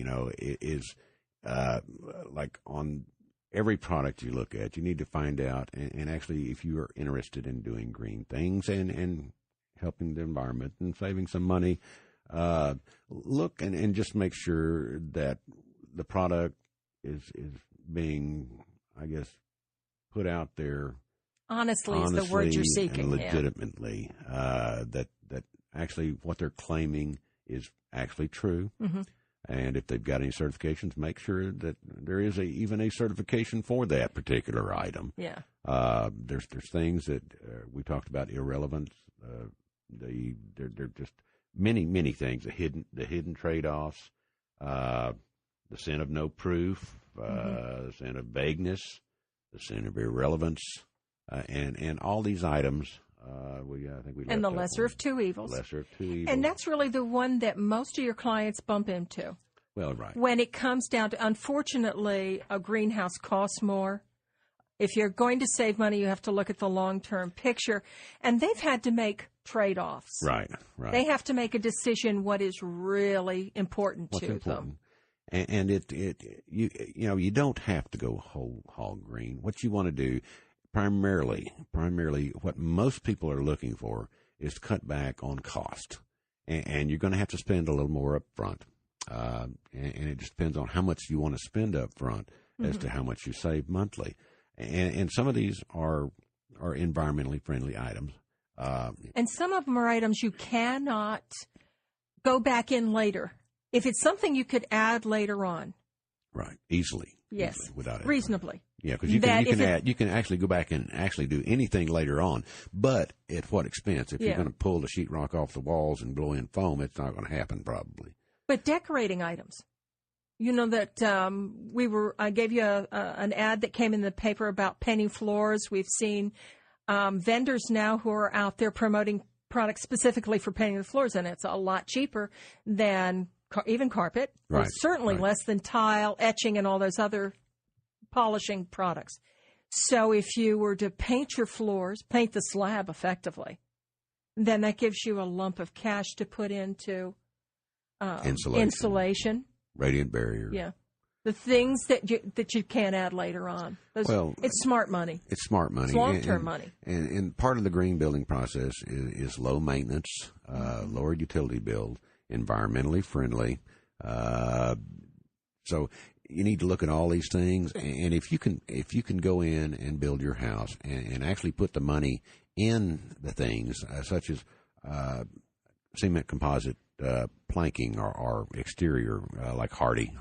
like on every product you look at, you need to find out, and actually if you are interested in doing green things and helping the environment and saving some money, look and just make sure that the product is being, I guess, put out there honestly is the word you're seeking. And legitimately, that actually what they're claiming is actually true. Mm-hmm. And if they've got any certifications, make sure that there is even a certification for that particular item. Yeah. There's things that we talked about, irrelevance. They're just many things. The hidden trade-offs, the sin of no proof, the sin of vagueness, the sin of irrelevance. And all these items, I think we. And the lesser of two evils. Lesser of two evils. And that's really the one that most of your clients bump into. Well, right. When it comes down to, unfortunately, a greenhouse costs more. If you're going to save money, you have to look at the long-term picture. And they've had to make trade-offs. Right. They have to make a decision what is really important to them. And you don't have to go whole hog green. What you want to do. Primarily, what most people are looking for is to cut back on cost, and you're going to have to spend a little more up front, and it just depends on how much you want to spend up front as to how much you save monthly, and some of these are environmentally friendly items, and some of them are items you cannot go back in later if it's something you could add later on. Right, easily. Yes, without it. Reasonably. Yeah, because you can actually go back and actually do anything later on, but at what expense? If you're going to pull the sheetrock off the walls and blow in foam, it's not going to happen probably. But decorating items, that I gave you an ad that came in the paper about painting floors. We've seen vendors now who are out there promoting products specifically for painting the floors, and it's a lot cheaper than even carpet. Right. Well, certainly less than tile, etching, and all those other polishing products. So if you were to paint your floors, paint the slab effectively, then that gives you a lump of cash to put into insulation, radiant barrier. Yeah, the things that you can't add later on. It's smart money. It's smart money. It's long-term money. And part of the green building process is low maintenance, lower utility bill, environmentally friendly. So you need to look at all these things, and if you can go in and build your house and actually put the money in the things such as cement composite planking or exterior like hardy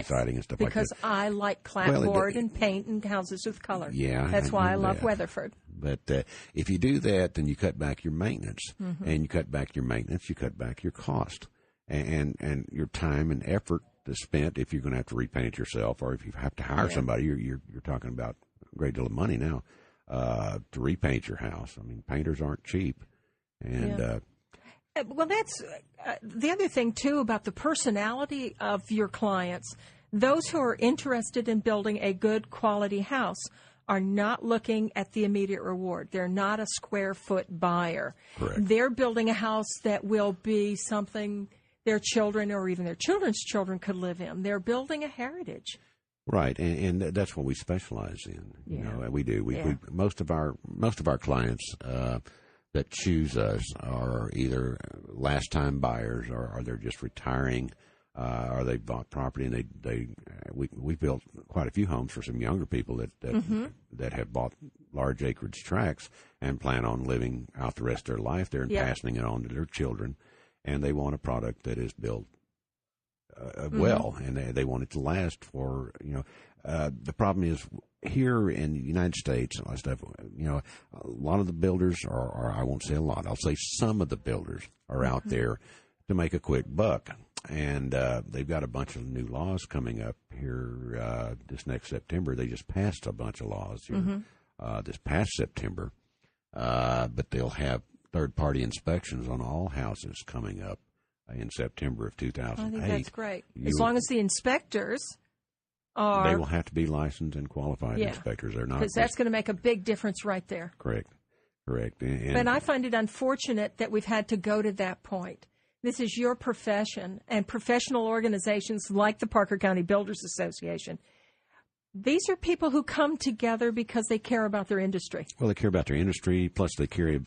siding and stuff like that. Because I like clapboard and paint and houses with color. Yeah, that's why I love Weatherford. But if you do that, then you cut back your maintenance, and you cut back your maintenance, you cut back your cost, and your time and effort is spent if you're going to have to repaint it yourself, or if you have to hire somebody. You're talking about a great deal of money now to repaint your house. I mean, painters aren't cheap, and well, that's the other thing too about the personality of your clients. Those who are interested in building a good quality house are not looking at the immediate reward. They're not a square foot buyer. Correct. They're building a house that will be something their children or even their children's children could live in. They're building a heritage. Right, and that's what we specialize in. Yeah. You know, we do. We most of our clients that choose us are either last time buyers or they're just retiring. or they bought property and we built quite a few homes for some younger people that have bought large acreage tracts and plan on living out the rest of their life there and passing it on to their children, and they want a product that is built well, and they want it to last for, the problem is here in the United States and all that stuff, a lot of the builders are, I won't say a lot, I'll say some of the builders are out there to make a quick buck. And they've got a bunch of new laws coming up here this next September. They just passed a bunch of laws here this past September. But they'll have third-party inspections on all houses coming up in September of 2008. I think that's great. As long as the inspectors are... They will have to be licensed and qualified inspectors. They're not... Because that's going to make a big difference right there. Correct. But I find it unfortunate that we've had to go to that point. This is your profession, and professional organizations like the Parker County Builders Association. These are people who come together because they care about their industry. Well, they care about their industry, plus they care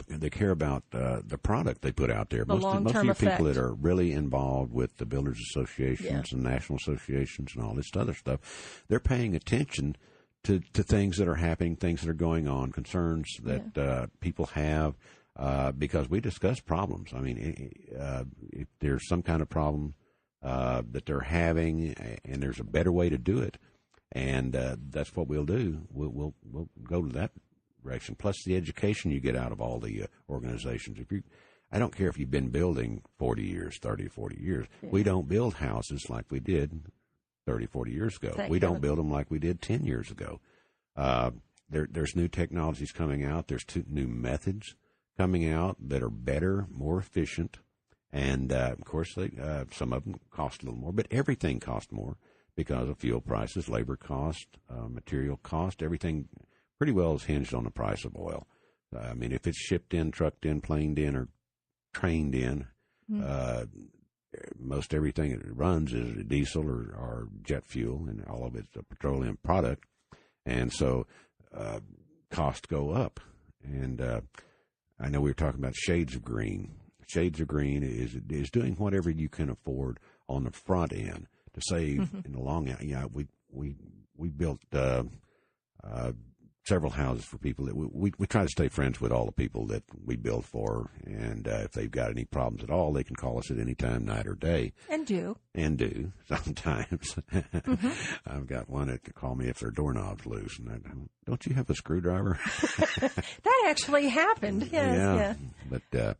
about the product they put out there. Most of you people that are really involved with the builders associations and national associations and all this other stuff, they're paying attention to things that are happening, things that are going on, concerns that people have. Because we discuss problems. I mean, if there's some kind of problem that they're having, and there's a better way to do it, and that's what we'll do. We'll go to that direction. Plus, the education you get out of all the organizations. I don't care if you've been building 40 years, 30, 40 years. Yeah. We don't build houses like we did 30, 40 years ago. We don't build them like we did 10 years ago. There's new technologies coming out. There's new methods coming out that are better, more efficient, and of course, some of them cost a little more, but everything costs more because of fuel prices, labor cost, material cost. Everything pretty well is hinged on the price of oil. I mean, if it's shipped in, trucked in, planed in, or trained in, most everything it runs is diesel or jet fuel, and all of it's a petroleum product, and so costs go up. And I know we were talking about shades of green. Shades of green is doing whatever you can afford on the front end to save in the long end. We built several houses for people that we try to stay friends with all the people that we build for, and if they've got any problems at all, they can call us at any time, night or day. And do sometimes. I've got one that can call me if their doorknob's loose, and don't you have a screwdriver? That actually happened. Yes, yeah.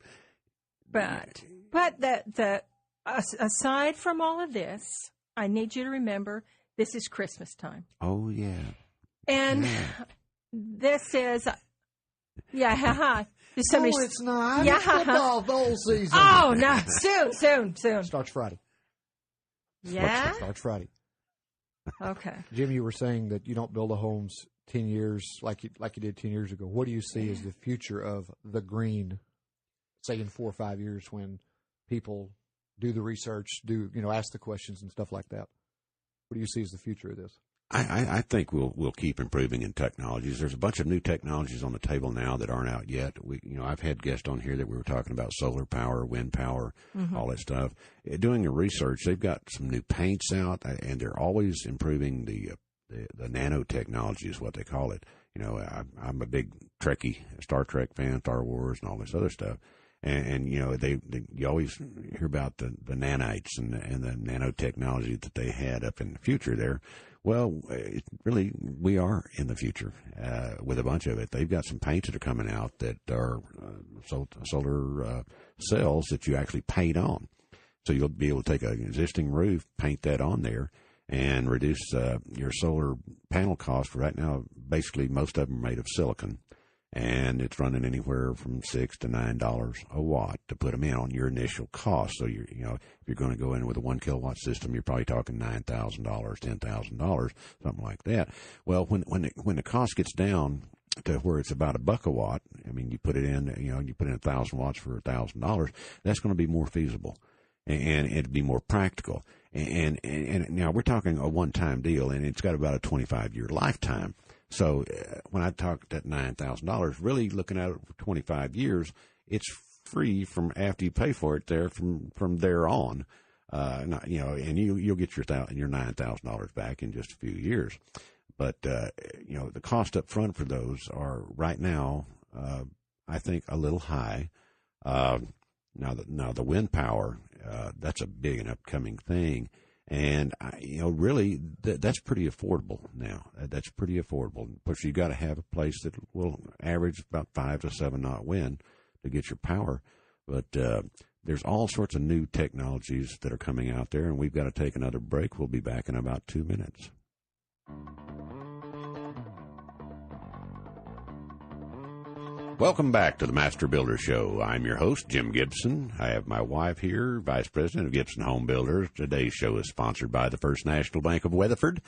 But aside from all of this, I need you to remember this is Christmas time. Oh yeah, and. Yeah. This is, No, it's not. Yeah, it's football bowl season. Oh, no, soon. Starts Friday. Yeah? Starts Friday. Okay. Jim, you were saying that you don't build a homes 10 years like you did 10 years ago. What do you see as the future of the green, say in 4 or 5 years when people do the research, ask the questions and stuff like that? What do you see as the future of this? I think we'll keep improving in technologies. There's a bunch of new technologies on the table now that aren't out yet. I've had guests on here that we were talking about solar power, wind power, all that stuff. Doing the research, they've got some new paints out, and they're always improving the nanotechnology is what they call it. I'm a big Trekkie, Star Trek fan, Star Wars, and all this other stuff. And you always hear about the nanites and the nanotechnology that they had up in the future there. Well, really, we are in the future with a bunch of it. They've got some paints that are coming out that are solar cells that you actually paint on. So you'll be able to take an existing roof, paint that on there, and reduce your solar panel cost. Right now, basically, most of them are made of silicon. And it's running anywhere from $6 to $9 a watt to put them in on your initial cost. So if you're going to go in with a 1 kilowatt system, you're probably talking $9,000, $10,000, something like that. Well, when the cost gets down to where it's about $1 a watt, I mean, you put in 1,000 watts for $1,000, that's going to be more feasible and it'd be more practical. And now we're talking a one-time deal, and it's got about a 25-year lifetime. So when I talked at $9,000, really looking at it for 25 years, it's free from after you pay for it there from there on. Not, and you'll get your $9,000 back in just a few years. But, the cost up front for those are right now, I think, a little high. Now the wind power, that's a big and upcoming thing. And, really, that's pretty affordable now. That's pretty affordable. Of course, you got to have a place that will average about 5 to 7 knot wind to get your power. But there's all sorts of new technologies that are coming out there, and we've got to take another break. We'll be back in about 2 minutes. Welcome back to the Master Builder Show. I'm your host, Jim Gibson. I have my wife here, Vice President of Gibson Home Builders. Today's show is sponsored by the First National Bank of Weatherford.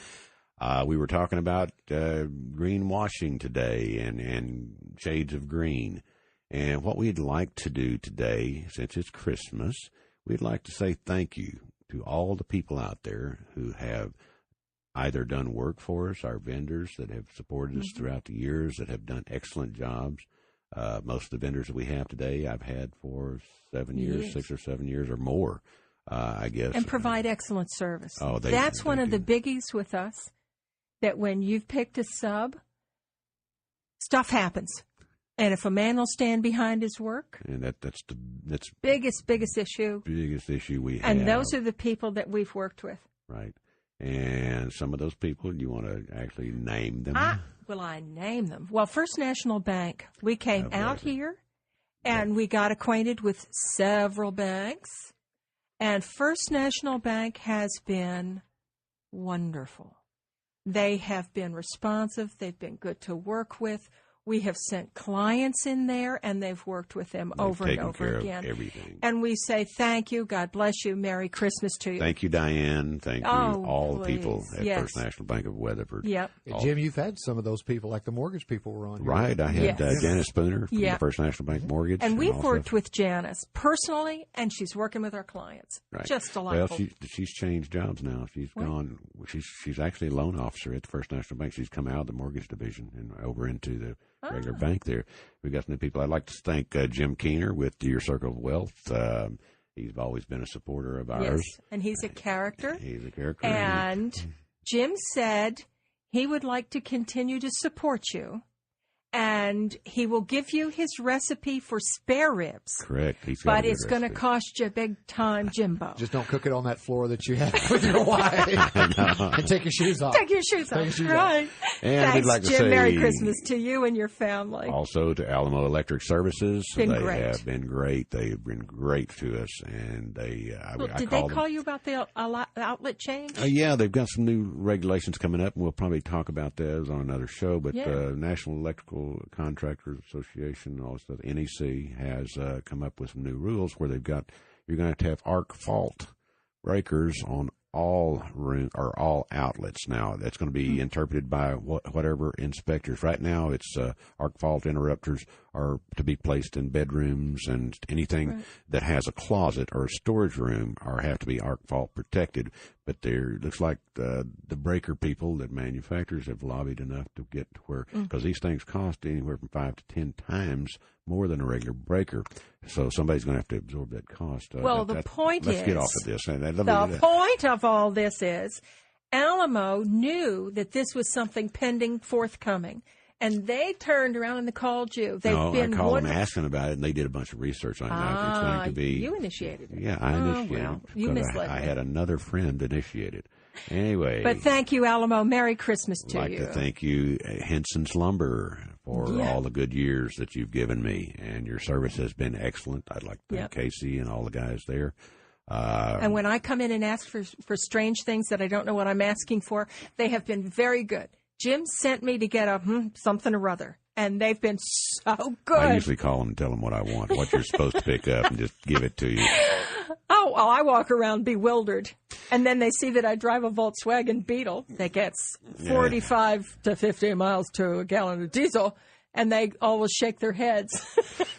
We were talking about greenwashing today and shades of green. And what we'd like to do today, since it's Christmas, we'd like to say thank you to all the people out there who have either done work for us, our vendors that have supported us throughout the years, that have done excellent jobs. Most of the vendors that we have today, I've had for 7 years, 6 or 7 years or more, I guess. And provide excellent service. Oh, That's one of the biggies with us, that when you've picked a sub, stuff happens. And if a man will stand behind his work, and that's biggest issue. Biggest issue we have. And those are the people that we've worked with. Right. And some of those people, you want to actually name them? Will I name them? Well, First National Bank, we came out here and we got acquainted with several banks. And First National Bank has been wonderful. They have been responsive. They've been good to work with. We have sent clients in there, and they've worked with them over and over again. Everything. And we say thank you, God bless you, Merry Christmas to you. Thank you, Diane. Thank you, all the people at First National Bank of Weatherford. Yep. Jim, you've had some of those people, like the mortgage people were on here. Right. I had Janice Spooner from the First National Bank Mortgage. And we've worked with Janice personally, and she's working with our clients. Right. Just delightful. Well, she's changed jobs now. She's gone. She's actually a loan officer at the First National Bank. She's come out of the mortgage division and over into the regular bank there. We've got some new people. I'd like to thank Jim Keener with Your Circle of Wealth. He's always been a supporter of ours. Yes, and he's a character. He's a character. And Jim said he would like to continue to support you. And he will give you his recipe for spare ribs. Correct. But it's going to cost you big time, Jimbo. Just don't cook it on that floor that you have with your wife. And take your shoes off. Take your shoes off. Right. And thanks, we'd like to Jim. say Merry Christmas to you and your family. Also to Alamo Electric Services. They have been great. They've been great to us. And did they call you about the outlet change? Yeah, they've got some new regulations coming up, and we'll probably talk about those on another show. But National Electrical Contractors Association, also the NEC, has come up with some new rules where you're going to have arc fault breakers on all all outlets. Now that's going to be interpreted by whatever inspectors. Right now, it's arc fault interrupters are to be placed in bedrooms, and anything that has a closet or a storage room have to be arc fault protected. But looks like the breaker people, that manufacturers have lobbied enough to get to where, because these things cost anywhere from 5 to 10 times more than a regular breaker. So somebody's going to have to absorb that cost. Well, let's get off of this. The point of all this is Alamo knew that this was something pending, forthcoming. And they turned around and they called you. I called them asking about it, and they did a bunch of research on it. It's going to be, you initiated it. Yeah, I initiated it. You misled me. I had another friend initiate it. Anyway. But thank you, Alamo. Merry Christmas to you. I'd like to thank you, Henson's Lumber, for all the good years that you've given me. And your service has been excellent. I'd like to thank Casey and all the guys there. And when I come in and ask for strange things that I don't know what I'm asking for, they have been very good. Jim sent me to get a something or other, and they've been so good. I usually call them and tell them what I want, what you're supposed to pick up, and just give it to you. Oh, well, I walk around bewildered, and then they see that I drive a Volkswagen Beetle that gets 45 to 50 miles to a gallon of diesel, and they always shake their heads.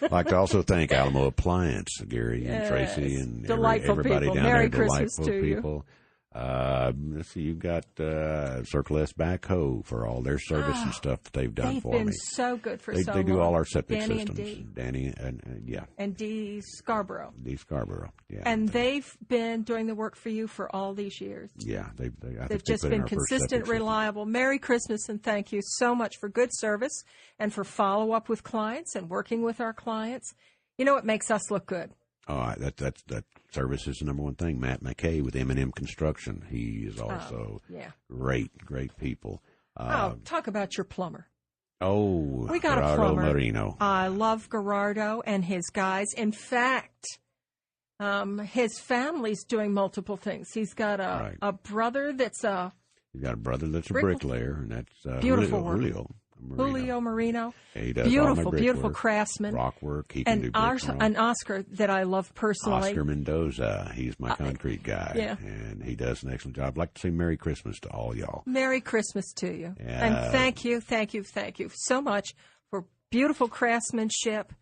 I'd like to also thank Alamo Appliance, Gary and Tracy, and delightful everybody people. down Merry there. Christmas Delightful to people. you. Let's see, you've got Circle S Backhoe for all their service and stuff that they've done for me. They've been so good for so long. They do all our septic Danny systems. And Danny and yeah. And D. Scarborough. D. Scarborough, yeah. And they've been doing the work for you for all these years. Yeah, They've just been consistent, reliable. Merry Christmas, and thank you so much for good service and for follow-up with clients and working with our clients. You know, it makes us look good. Oh, that service is the number one thing. Matt McKay with M&M Construction. He is also great people. Talk about your plumber. Oh, we got Gerardo a plumber. Marino. I love Gerardo and his guys. In fact, his family's doing multiple things. He's got a brother that's a... He's got a brother that's a bricklayer, and that's beautiful Julio Marino. Yeah, he does beautiful craftsman. Rock work. He can do brick and Oscar that I love personally. Oscar Mendoza. He's my concrete guy. Yeah. And he does an excellent job. I'd like to say Merry Christmas to all y'all. Merry Christmas to you. And thank you so much for beautiful craftsmanship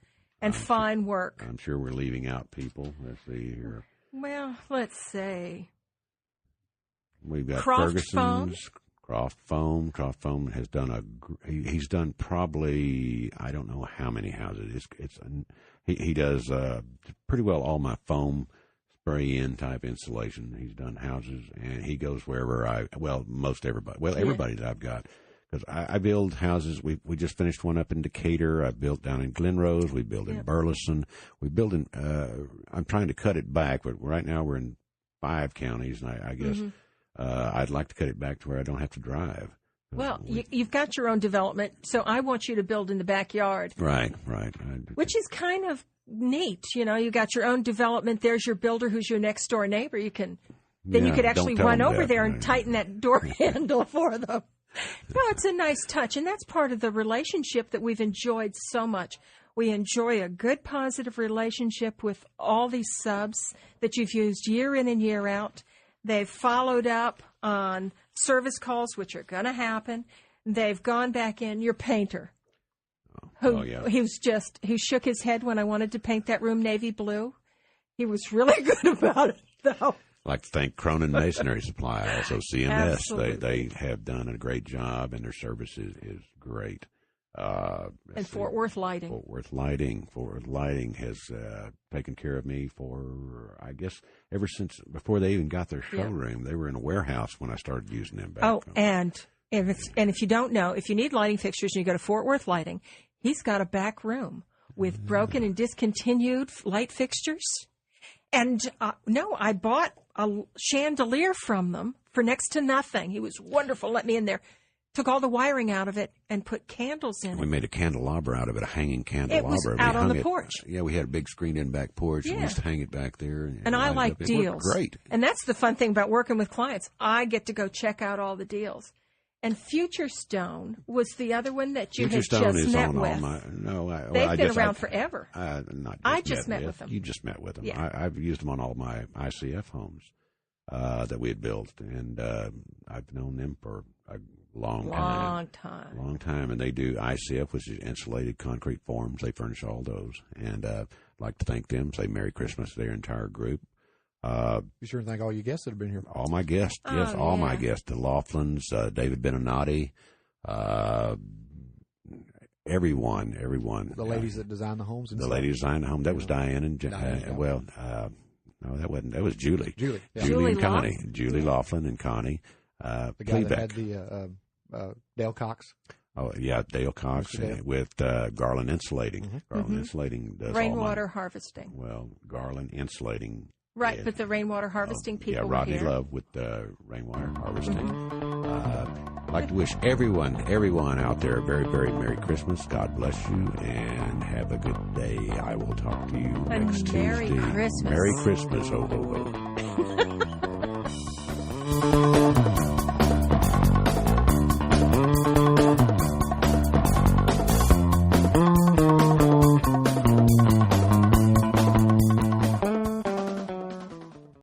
and fine work. I'm sure we're leaving out people. Let's see here. Well, let's see. We've got Croft Ferguson's. Croft Foam has done he's done probably, I don't know how many houses. He does pretty well all my foam spray in type installation. He's done houses, and he goes wherever most everybody. Well, everybody that I've got, because I build houses. We just finished one up in Decatur. I built down in Glen Rose. We built in Burleson. We build in. I'm trying to cut it back, but right now we're in 5 counties, and I guess. I'd like to cut it back to where I don't have to drive. Well, you've got your own development, so I want you to build in the backyard. Right. Which is kind of neat. You know, you got your own development. There's your builder who's your next door neighbor. You could actually run over there and tighten that door handle for them. No, it's a nice touch, and that's part of the relationship that we've enjoyed so much. We enjoy a good, positive relationship with all these subs that you've used year in and year out. They've followed up on service calls, which are going to happen. They've gone back in. Your painter, he shook his head when I wanted to paint that room navy blue. He was really good about it, though. I'd like to thank Cronin Masonry Supply, also CMS. Absolutely. They have done a great job, and their service is great. And Fort Worth Lighting. Fort Worth Lighting has taken care of me for, I guess, ever since before they even got their showroom. They were in a warehouse when I started using them back. Oh, and if you don't know, if you need lighting fixtures and you go to Fort Worth Lighting, he's got a back room with broken and discontinued light fixtures. And I bought a chandelier from them for next to nothing. He was wonderful. Let me in there. Took all the wiring out of it and put candles in it. We made a candelabra out of it, a hanging candelabra. It was out on the porch. Yeah, we had a big screened-in back porch, and we used to hang it back there. And I like deals. Great. And that's the fun thing about working with clients. I get to go check out all the deals. And Future Stone was the other one that you had just met with. They've been around forever. I just met with them. You just met with them. Yeah. I've used them on all my ICF homes that we had built, and I've known them for a long time, and they do ICF, which is insulated concrete forms. They furnish all those, and I'd like to thank them. Say Merry Christmas to their entire group. Be sure to thank all your guests that have been here. All my guests, my guests, the Laughlins, David Beninati, everyone. The ladies that designed the homes. The ladies designed the home. That was Diane and no, that wasn't. That was Julie. Julie and Connie. Julie Laughlin and Connie. The guy that had the Dale Cox. Oh, yeah, Dale Cox with Garland Insulating. Mm-hmm. Garland Insulating does rainwater harvesting. Well, Garland Insulating. Right, but the rainwater harvesting people were Rodney here. Love with rainwater harvesting. I'd like to wish everyone out there a very, very Merry Christmas. God bless you, and have a good day. I will talk to you next Tuesday. Merry Christmas. Merry Christmas. Ho, ho, ho.